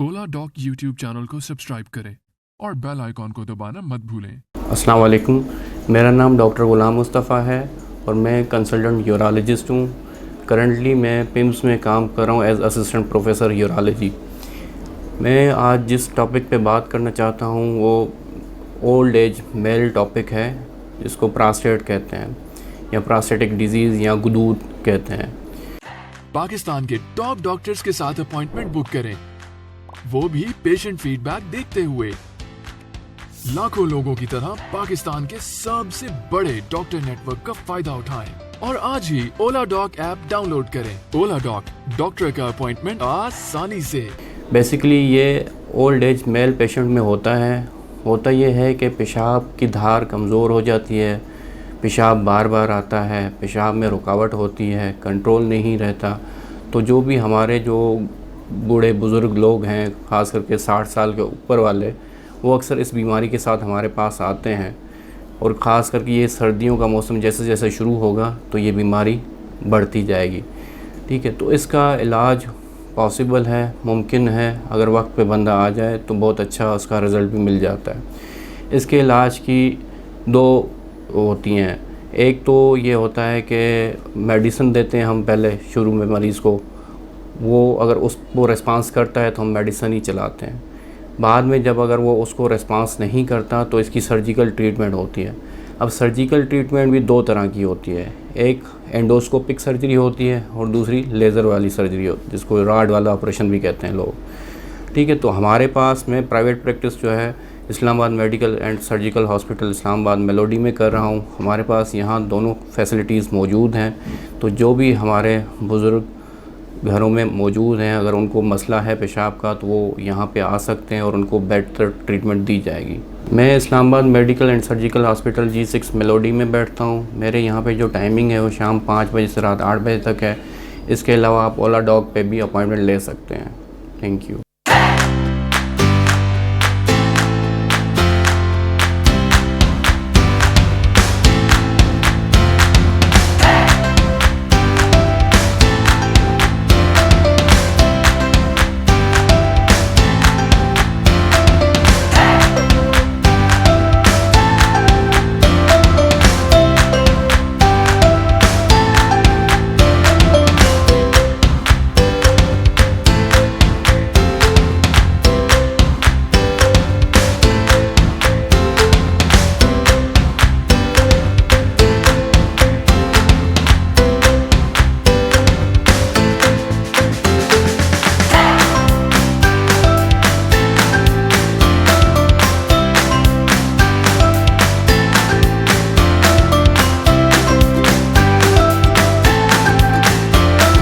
ओला dock YouTube channel को subscribe करें और बेल आइकॉन को दबाना मत भूलें। अस्सलाम वालेकुम, मेरा नाम डॉक्टर ग़ुलाम मुस्तफ़ा है और मैं कंसल्टेंट यूरोलॉजिस्ट हूँ। करंटली मैं पिम्स में काम कर रहा हूँ एज असिस्टेंट प्रोफेसर यूरोलॉजी। मैं आज जिस टॉपिक पे बात करना चाहता हूँ वो ओल्ड एज मेल टॉपिक है, जिसको प्रोस्टेट कहते हैं या प्रोस्टेटिक डिजीज़ या गुदूद कहते हैं। पाकिस्तान के टॉप डॉक्टर्स के साथ अपॉइंटमेंट बुक करें, वो भी पेशेंट फीडबैक देखते हुए। लाखों लोगों की तरह पाकिस्तान के सबसे बड़े डॉक्टर नेटवर्क का फायदा उठाएं और आज ही ओला डॉक ऐप डाउनलोड करें। ओला डॉक, डॉक्टर का अपॉइंटमेंट आसानी से। बेसिकली ये ओल्ड एज मेल पेशेंट में होता ये है कि पेशाब की धार कमज़ोर हो जाती है, पेशाब बार बार आता है, पेशाब में रुकावट होती है, कंट्रोल नहीं रहता। तो जो भी हमारे जो बूढ़े बुज़ुर्ग लोग हैं, ख़ास करके 60 साल के ऊपर वाले, वो अक्सर इस बीमारी के साथ हमारे पास आते हैं। और ख़ास करके ये सर्दियों का मौसम जैसे जैसे शुरू होगा तो ये बीमारी बढ़ती जाएगी। ठीक है, तो इसका इलाज पॉसिबल है, मुमकिन है। अगर वक्त पे बंदा आ जाए तो बहुत अच्छा उसका रिज़ल्ट भी मिल जाता है। इसके इलाज की दो होती हैं। एक तो ये होता है कि मेडिसिन देते हैं हम पहले शुरू में मरीज़ को, वो अगर वो रिस्पांस करता है तो हम मेडिसिन ही चलाते हैं। बाद में जब अगर वो उसको रिस्पांस नहीं करता तो इसकी सर्जिकल ट्रीटमेंट होती है। अब सर्जिकल ट्रीटमेंट भी दो तरह की होती है, एक एंडोस्कोपिक सर्जरी होती है और दूसरी लेज़र वाली सर्जरी होती है, जिसको राड वाला ऑपरेशन भी कहते हैं लोग। ठीक है, तो हमारे पास में प्राइवेट प्रैक्टिस जो है Islamabad medical and surgical hospital Islamabad melody में कर रहा हूँ। हमारे पास यहाँ दोनों फैसिलिटीज़ मौजूद हैं। तो जो भी हमारे बुज़ुर्ग घरों में मौजूद हैं, अगर उनको मसला है पेशाब का तो वो यहाँ पे आ सकते हैं और उनको बेटर ट्रीटमेंट दी जाएगी। मैं Islamabad medical and surgical hospital G6 melody में बैठता हूँ। मेरे यहाँ पे जो टाइमिंग है वो शाम 5 बजे से रात 8 बजे तक है। इसके अलावा आप ओला डॉग पे भी अपॉइंटमेंट ले सकते हैं। Thank you.